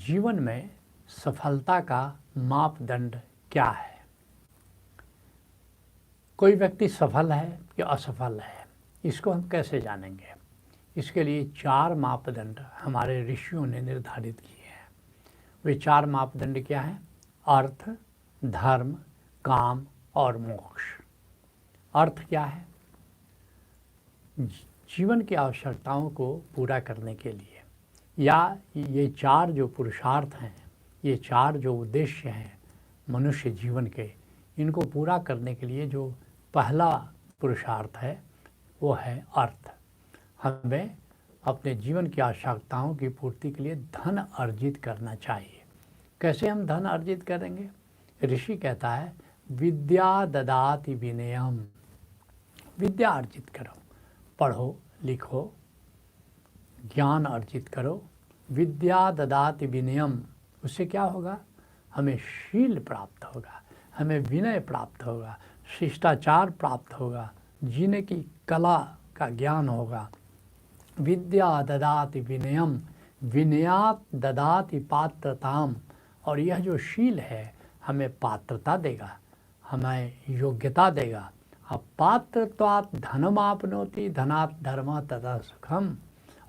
जीवन में सफलता का मापदंड क्या है? कोई व्यक्ति सफल है या असफल है, इसको हम कैसे जानेंगे? इसके लिए 4 मापदंड हमारे ऋषियों ने निर्धारित किए हैं। वे 4 मापदंड क्या हैं? अर्थ, धर्म, काम और मोक्ष। अर्थ क्या है? जीवन की आवश्यकताओं को पूरा करने के लिए, या ये 4 जो पुरुषार्थ हैं, ये 4 जो उद्देश्य हैं मनुष्य जीवन के, इनको पूरा करने के लिए जो पहला पुरुषार्थ है वो है अर्थ। हमें अपने जीवन की आवश्यकताओं की पूर्ति के लिए धन अर्जित करना चाहिए। कैसे हम धन अर्जित करेंगे? ऋषि कहता है विद्या ददाति विनयम। विद्या अर्जित करो, पढ़ो लिखो, ज्ञान अर्जित करो। विद्या ददाति विनयम, उससे क्या होगा? हमें शील प्राप्त होगा, हमें विनय प्राप्त होगा, शिष्टाचार प्राप्त होगा, जीने की कला का ज्ञान होगा। विद्या ददाति विनयम, विनयात ददाति पात्रताम। और यह जो शील है हमें पात्रता देगा, हमें योग्यता देगा। अब पात्रत्वात् धनमाप्नोति, धनात् धर्म तथा सुखम।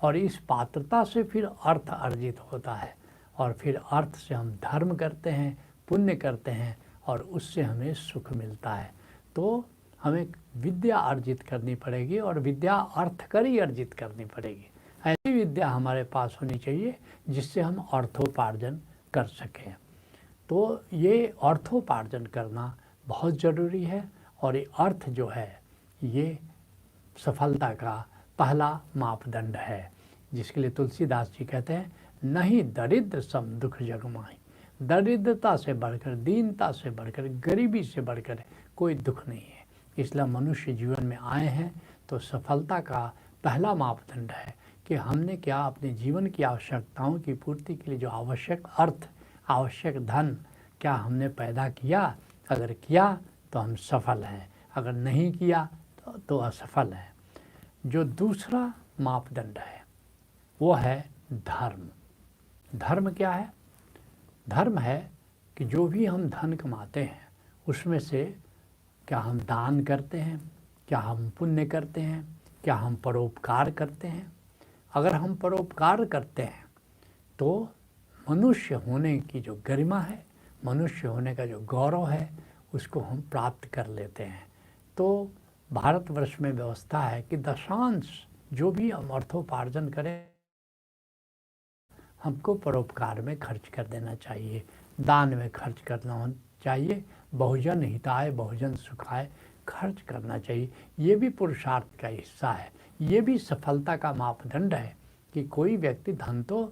और इस पात्रता से फिर अर्थ अर्जित होता है, और फिर अर्थ से हम धर्म करते हैं, पुण्य करते हैं, और उससे हमें सुख मिलता है। तो हमें विद्या अर्जित करनी पड़ेगी, और विद्या अर्थकरी अर्जित करनी पड़ेगी। ऐसी विद्या हमारे पास होनी चाहिए जिससे हम अर्थोपार्जन कर सकें। तो ये अर्थोपार्जन करना बहुत ज़रूरी है, और ये अर्थ जो है ये सफलता का पहला मापदंड है, जिसके लिए तुलसीदास जी कहते हैं नहीं दरिद्र सम दुख जग माही। दरिद्रता से बढ़कर, दीनता से बढ़कर, गरीबी से बढ़कर कोई दुख नहीं है। इसलिए मनुष्य जीवन में आए हैं तो सफलता का पहला मापदंड है कि हमने क्या अपने जीवन की आवश्यकताओं की पूर्ति के लिए जो आवश्यक अर्थ, आवश्यक धन क्या हमने पैदा किया। अगर किया तो हम सफल हैं, अगर नहीं किया तो असफल हैं। जो दूसरा मापदंड है वो है धर्म। धर्म क्या है? धर्म है कि जो भी हम धन कमाते हैं उसमें से क्या हम दान करते हैं, क्या हम पुण्य करते हैं, क्या हम परोपकार करते हैं। अगर हम परोपकार करते हैं तो मनुष्य होने की जो गरिमा है, मनुष्य होने का जो गौरव है, उसको हम प्राप्त कर लेते हैं। तो भारतवर्ष में व्यवस्था है कि दशांश जो भी हम अर्थोपार्जन करें हमको परोपकार में खर्च कर देना चाहिए, दान में खर्च करना चाहिए, बहुजन हिताय बहुजन सुखाय खर्च करना चाहिए। ये भी पुरुषार्थ का हिस्सा है, ये भी सफलता का मापदंड है कि कोई व्यक्ति धन तो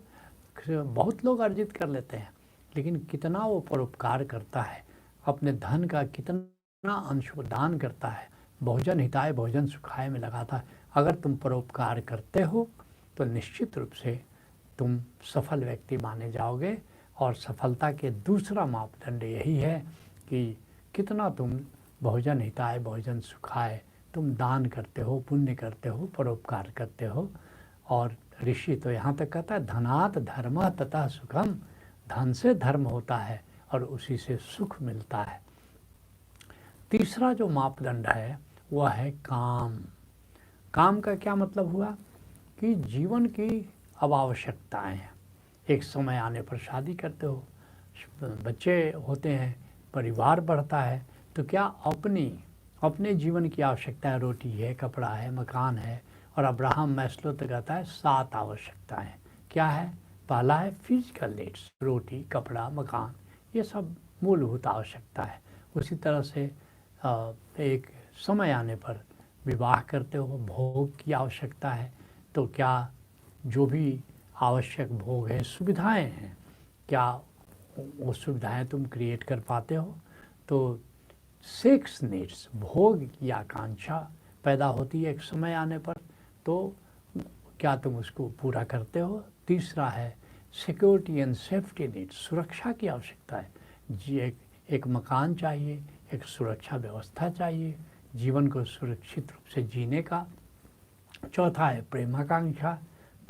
बहुत लोग अर्जित कर लेते हैं, लेकिन कितना वो परोपकार करता है, अपने धन का कितना अंश वो दान करता है, बहुजन हिताय बहुजन सुखाय में लगाता है। अगर तुम परोपकार करते हो तो निश्चित रूप से तुम सफल व्यक्ति माने जाओगे। और सफलता के दूसरा मापदंड यही है कि कितना तुम बहुजन हिताय बहुजन सुखाय, तुम दान करते हो, पुण्य करते हो, परोपकार करते हो। और ऋषि तो यहाँ तक कहता है धनात् धर्म तथा सुखम। धन से धर्म होता है और उसी से सुख मिलता है। तीसरा जो मापदंड है वह है काम। काम का क्या मतलब हुआ कि जीवन की अब आवश्यकताएँ हैं। एक समय आने पर शादी करते हो, बच्चे होते हैं, परिवार बढ़ता है, तो क्या अपने जीवन की आवश्यकताएं, रोटी है, कपड़ा है, मकान है। और अब्राहम मैस्लो तो कहता है 7 आवश्यकताएं। क्या है? पहला है फिजिकल नीड्स, रोटी, कपड़ा, मकान, ये सब मूलभूत आवश्यकता है। उसी तरह से एक समय आने पर विवाह करते हो, भोग की आवश्यकता है। तो क्या जो भी आवश्यक भोग है, सुविधाएं हैं, क्या वो सुविधाएं तुम क्रिएट कर पाते हो? तो सेक्स नीड्स, भोग की आकांक्षा पैदा होती है एक समय आने पर, तो क्या तुम उसको पूरा करते हो? तीसरा है सिक्योरिटी एंड सेफ्टी नीड्स, सुरक्षा की आवश्यकता है जी। एक मकान चाहिए, एक सुरक्षा व्यवस्था चाहिए जीवन को सुरक्षित रूप से जीने का। चौथा है प्रेमाकांक्षा,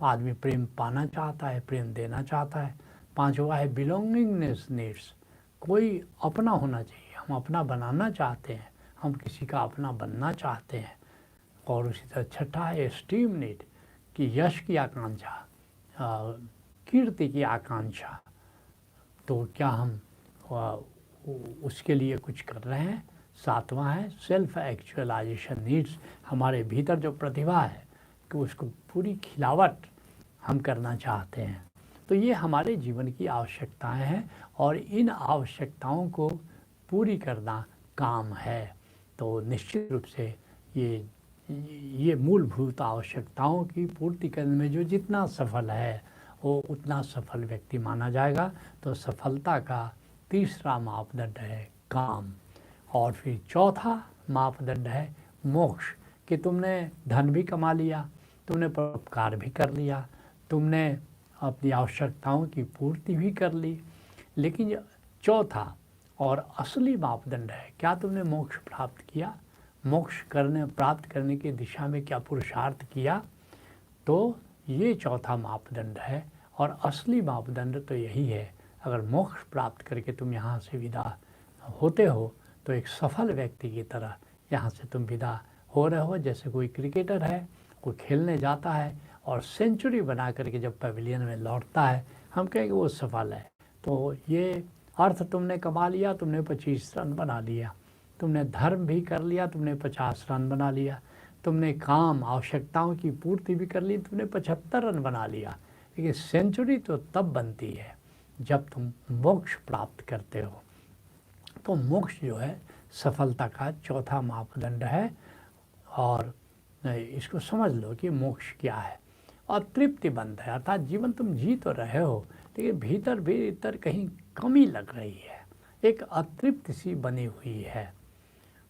आदमी प्रेम पाना चाहता है, प्रेम देना चाहता है। पांचवा है बिलोंगिंगनेस नीड्स, कोई अपना होना चाहिए, हम अपना बनाना चाहते हैं, हम किसी का अपना बनना चाहते हैं। और उसी तरह छठा है एस्टीम नीड, कि यश की आकांक्षा, कीर्ति की आकांक्षा, तो क्या हम उसके लिए कुछ कर रहे हैं। सातवां है सेल्फ एक्चुअलाइजेशन नीड्स, हमारे भीतर जो प्रतिभा है कि उसको पूरी खिलावट हम करना चाहते हैं। तो ये हमारे जीवन की आवश्यकताएं हैं और इन आवश्यकताओं को पूरी करना काम है। तो निश्चित रूप से ये मूलभूत आवश्यकताओं की पूर्ति करने में जो जितना सफल है वो उतना सफल व्यक्ति माना जाएगा। तो सफलता का तीसरा मापदंड है काम। और फिर चौथा मापदंड है मोक्ष, कि तुमने धन भी कमा लिया, तुमने परोपकार भी कर लिया, तुमने अपनी आवश्यकताओं की पूर्ति भी कर ली, लेकिन चौथा और असली मापदंड है क्या तुमने मोक्ष प्राप्त किया, मोक्ष प्राप्त करने की दिशा में क्या पुरुषार्थ किया। तो ये चौथा मापदंड है और असली मापदंड तो यही है। अगर मोक्ष प्राप्त करके तुम यहाँ से विदा होते हो तो एक सफल व्यक्ति की तरह यहाँ से तुम विदा हो रहे हो। जैसे कोई क्रिकेटर है, कोई खेलने जाता है और सेंचुरी बना करके जब पवेलियन में लौटता है, हम कहेंगे वो सफल है। तो ये अर्थ तुमने कमा लिया, तुमने 25 रन बना लिया, तुमने धर्म भी कर लिया, तुमने 50 रन बना लिया, तुमने काम आवश्यकताओं की पूर्ति भी कर ली, तुमने 75 रन बना लिया। लेकिन सेंचुरी तो तब बनती है जब तुम मोक्ष प्राप्त करते हो। तो मोक्ष जो है सफलता का चौथा मापदंड है। और इसको समझ लो कि मोक्ष क्या है। और तृप्तिबंध है, अर्थात जीवन तुम जी तो रहे हो लेकिन भीतर भीतर कहीं कमी लग रही है, एक अतृप्ति सी बनी हुई है,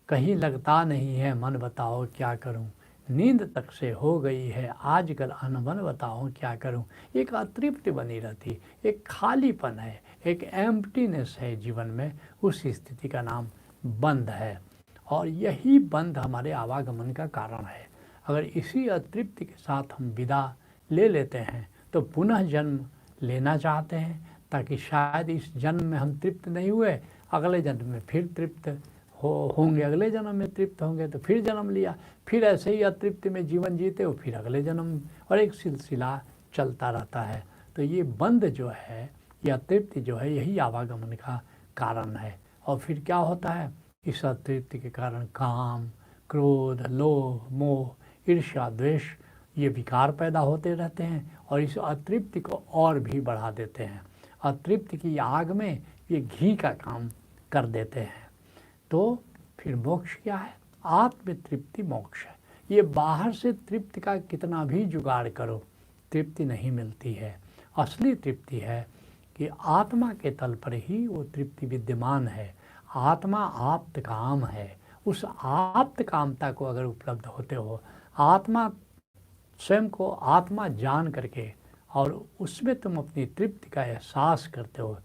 कहीं लगता नहीं है मन बताओ क्या करूं, नींद तक से हो गई है आजकल अनबन बताओ क्या करूं। एक अतृप्ति बनी रहती, एक खालीपन है, एक एम्प्टीनेस है जीवन में, उस स्थिति का नाम बंध है। और यही बंध हमारे आवागमन का कारण है। अगर इसी अतृप्ति के साथ हम विदा ले लेते हैं तो पुनः जन्म लेना चाहते हैं, ताकि शायद इस जन्म में हम तृप्त नहीं हुए, अगले जन्म में फिर तृप्त होंगे, अगले जन्म में तृप्त होंगे तो फिर जन्म लिया, फिर ऐसे ही अतृप्ति में जीवन जीते हो, फिर अगले जन्म, और एक सिलसिला चलता रहता है। तो ये बंध जो है, ये अतृप्ति जो है, यही आवागमन का कारण है। और फिर क्या होता है, इस अतृप्ति के कारण काम, क्रोध, लोभ, मोह, ईर्ष्या, द्वेष, ये विकार पैदा होते रहते हैं और इस अतृप्ति को और भी बढ़ा देते हैं। अतृप्ति की आग में ये घी का काम कर देते हैं। तो फिर मोक्ष क्या है, आत्म तृप्ति मोक्ष है। ये बाहर से तृप्ति का कितना भी जुगाड़ करो, तृप्ति नहीं मिलती है। असली तृप्ति है कि आत्मा के तल पर ही वो तृप्ति विद्यमान है। आत्मा आप्त काम है। उस आप्त कामता को अगर उपलब्ध होते हो, आत्मा स्वयं को आत्मा जान करके और उसमें तुम अपनी तृप्ति का एहसास करते हो,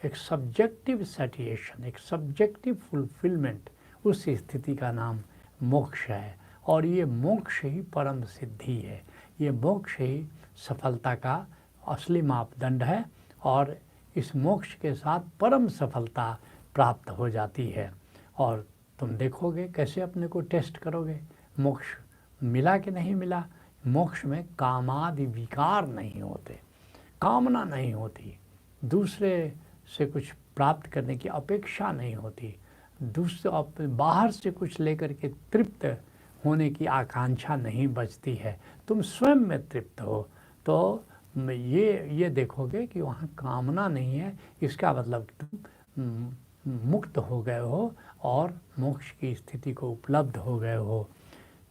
एक सब्जेक्टिव सैटिस्फैक्शन, एक सब्जेक्टिव फुलफिलमेंट, उस स्थिति का नाम मोक्ष है। और ये मोक्ष ही परम सिद्धि है, ये मोक्ष ही सफलता का असली मापदंड है। और इस मोक्ष के साथ परम सफलता प्राप्त हो जाती है। और तुम देखोगे कैसे अपने को टेस्ट करोगे, मोक्ष मिला कि नहीं मिला। मोक्ष में कामादि विकार नहीं होते, कामना नहीं होती, दूसरे से कुछ प्राप्त करने की अपेक्षा नहीं होती, दूसरे बाहर से कुछ लेकर के तृप्त होने की आकांक्षा नहीं बचती है, तुम स्वयं में तृप्त हो। तो ये देखोगे कि वहाँ कामना नहीं है, इसका मतलब तुम मुक्त हो गए हो और मोक्ष की स्थिति को उपलब्ध हो गए हो।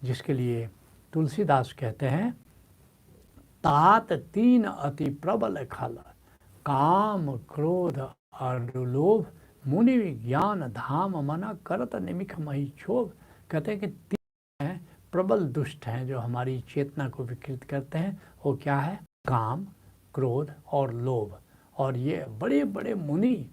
जिसके लिए तुलसीदास कहते हैं, तात तीन अति प्रबल खल, काम क्रोध और लोभ, मुनि विज्ञान धाम मना करत निमिख मही क्षोभ। कहते हैं कि तीन हैं प्रबल दुष्ट हैं जो हमारी चेतना को विकृत करते हैं। वो क्या है, काम, क्रोध और लोभ। और ये बड़े बड़े मुनि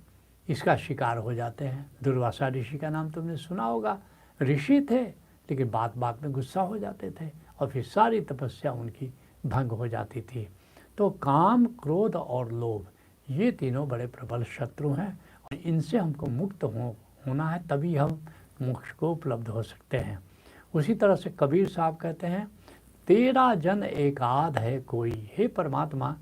इसका शिकार हो जाते हैं। दुर्वासा ऋषि का नाम तुमने सुना होगा, ऋषि थे लेकिन बात बात में गुस्सा हो जाते थे और फिर सारी तपस्या उनकी भंग हो जाती थी। तो काम, क्रोध और लोभ, ये तीनों बड़े प्रबल शत्रु हैं और इनसे हमको मुक्त होना है, तभी हम मोक्ष को उपलब्ध हो सकते हैं। उसी तरह से कबीर साहब कहते हैं, तेरा जन एकाध है कोई, हे परमात्मा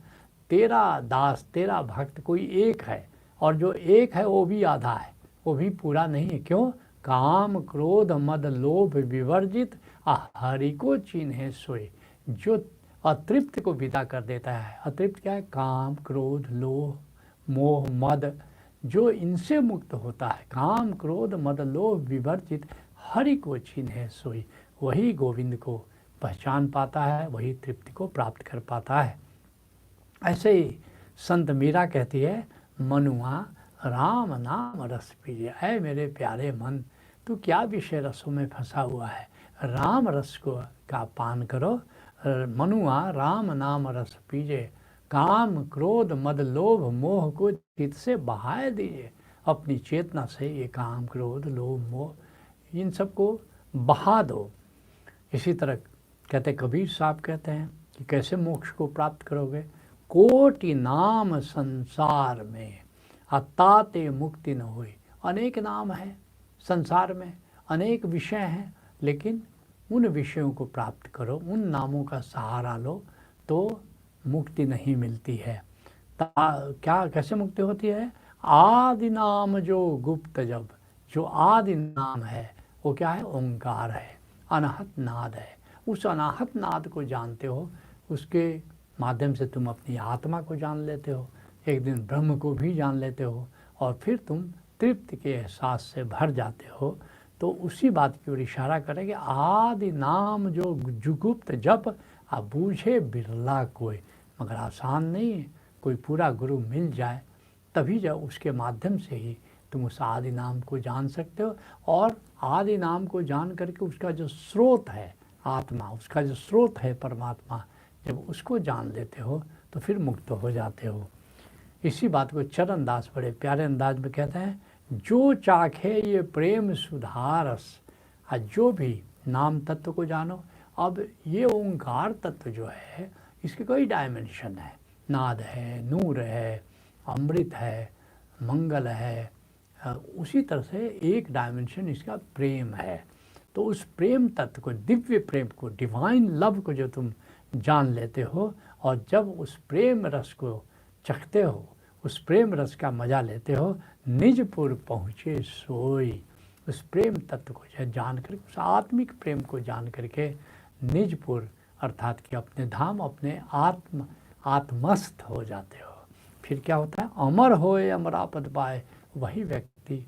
तेरा दास तेरा भक्त कोई एक है, और जो एक है वो भी आधा है, वो भी पूरा नहीं है। क्यों? काम क्रोध मद लोभ विवर्जित हरि को चिन्हे सोए। जो अतृप्त को विदा कर देता है, अतृप्त क्या है? काम क्रोध लोभ मोह मद, जो इनसे मुक्त होता है, काम क्रोध मद लोभ विवर्जित हरि को चिन्हे सोई, वही गोविंद को पहचान पाता है, वही तृप्ति को प्राप्त कर पाता है। ऐसे ही संत मीरा कहती है, मनुआ राम नाम रस पीजिए। ऐ मेरे प्यारे मन, तू क्या विषय रसों में फंसा हुआ है, राम रस को का पान करो। मनुआ राम नाम रस पीजिए, काम क्रोध मद लोभ मोह को चित्त से बहाए दीजिए। अपनी चेतना से ये काम क्रोध लोभ मोह इन सबको बहा दो। इसी तरह कहते कबीर साहब कहते हैं कि कैसे मोक्ष को प्राप्त करोगे। कोटि नाम संसार में अताते मुक्ति न हुई। अनेक नाम है संसार में, अनेक विषय हैं, लेकिन उन विषयों को प्राप्त करो, उन नामों का सहारा लो तो मुक्ति नहीं मिलती है। क्या कैसे मुक्ति होती है? आदि नाम जो गुप्त जब, जो आदि नाम है वो क्या है? ओंकार है, अनाहत नाद है। उस अनाहत नाद को जानते हो, उसके माध्यम से तुम अपनी आत्मा को जान लेते हो, एक दिन ब्रह्म को भी जान लेते हो, और फिर तुम तृप्ति के एहसास से भर जाते हो। तो उसी बात की ओर इशारा करेंगे, आदि नाम जो जुगुप्त जप अब बूझे बिरला कोई। मगर आसान नहीं है, कोई पूरा गुरु मिल जाए तभी जब उसके माध्यम से ही तुम उस आदि नाम को जान सकते हो। और आदि नाम को जान करके उसका जो स्रोत है आत्मा, उसका जो स्रोत है परमात्मा, जब उसको जान लेते हो तो फिर मुक्त हो जाते हो। इसी बात को चरण दास बड़े प्यारे अंदाज में कहते हैं, जो चाखे ये प्रेम सुधारस। जो भी नाम तत्व को जानो। अब ये ओंकार तत्व जो है इसके कई डायमेंशन है, नाद है, नूर है, अमृत है, मंगल है। उसी तरह से एक डायमेंशन इसका प्रेम है। तो उस प्रेम तत्व को, दिव्य प्रेम को, डिवाइन लव को जो तुम जान लेते हो, और जब उस प्रेम रस को चखते हो, उस प्रेम रस का मज़ा लेते हो, निजपुर पहुँचे सोई। उस प्रेम तत्व को जान कर, उस आत्मिक प्रेम को जान करके निजपुर अर्थात कि अपने धाम, अपने आत्मस्थ हो जाते हो। फिर क्या होता है? अमर होए अमरापद पाए। वही व्यक्ति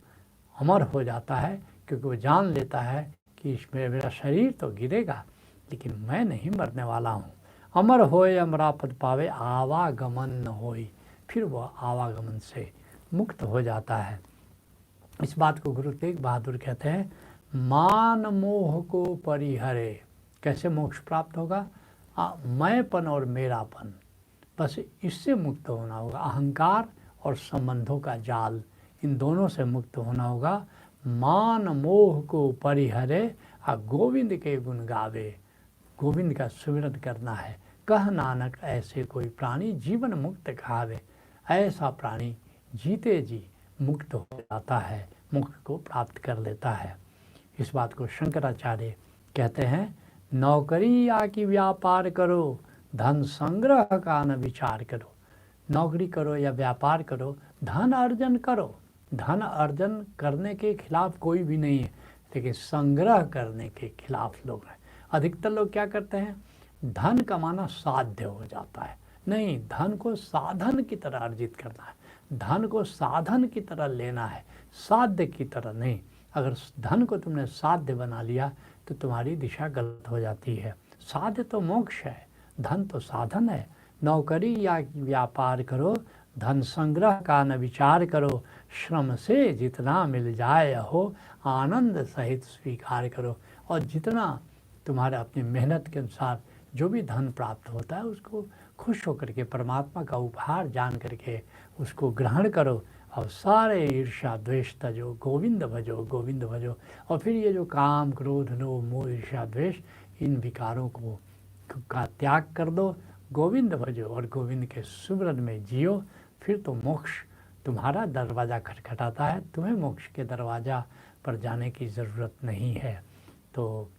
अमर हो जाता है, क्योंकि वो जान लेता है कि इसमें मेरा शरीर तो गिरेगा लेकिन मैं नहीं मरने वाला हूँ। अमर होए अमरापद पावे, आवागमन न होई। फिर वह आवागमन से मुक्त हो जाता है। इस बात को गुरु तेग बहादुर कहते हैं, मान मोह को परिहरे। कैसे मोक्ष प्राप्त होगा? मैंपन और मेरापन, बस इससे मुक्त होना होगा। अहंकार और संबंधों का जाल, इन दोनों से मुक्त होना होगा। मान मोह को परिहरे, गोविंद के गुण गावे। गोविंद का सुमिरन करना है। कह नानक ऐसे कोई प्राणी जीवन मुक्त खावे। ऐसा प्राणी जीते जी मुक्त हो जाता है, मोक्ष को प्राप्त कर लेता है। इस बात को शंकराचार्य कहते हैं, नौकरी या कि व्यापार करो, धन संग्रह का न विचार करो। नौकरी करो या व्यापार करो, धन अर्जन करो। धन अर्जन करने के खिलाफ कोई भी नहीं है, लेकिन संग्रह करने के खिलाफ लोग हैं। अधिकतर लोग क्या करते हैं? धन कमाना साध्य हो जाता है। नहीं, धन को साधन की तरह अर्जित करना है, धन को साधन की तरह लेना है, साध्य की तरह नहीं। अगर धन को तुमने साध्य बना लिया तो तुम्हारी दिशा गलत हो जाती है। साध्य तो मोक्ष है, धन तो साधन है। नौकरी या व्यापार करो, धन संग्रह का न विचार करो। श्रम से जितना मिल जाए हो, आनंद सहित स्वीकार करो। और जितना तुम्हारे अपनी मेहनत के अनुसार जो भी धन प्राप्त होता है उसको खुश होकर के परमात्मा का उपहार जान करके उसको ग्रहण करो। और सारे ईर्ष्या द्वेष तजो, गोविंद भजो, गोविंद भजो। और फिर ये जो काम क्रोध लोभ मोह ईर्ष्या द्वेष, इन विकारों का त्याग कर दो, गोविंद भजो और गोविंद के सुमिरन में जियो। फिर तो मोक्ष तुम्हारा दरवाज़ा खटखटाता है, तुम्हें मोक्ष के दरवाज़ा पर जाने की ज़रूरत नहीं है। तो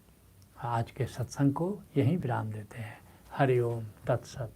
आज के सत्संग को यहीं विराम देते हैं। हरि ओम तत्सत।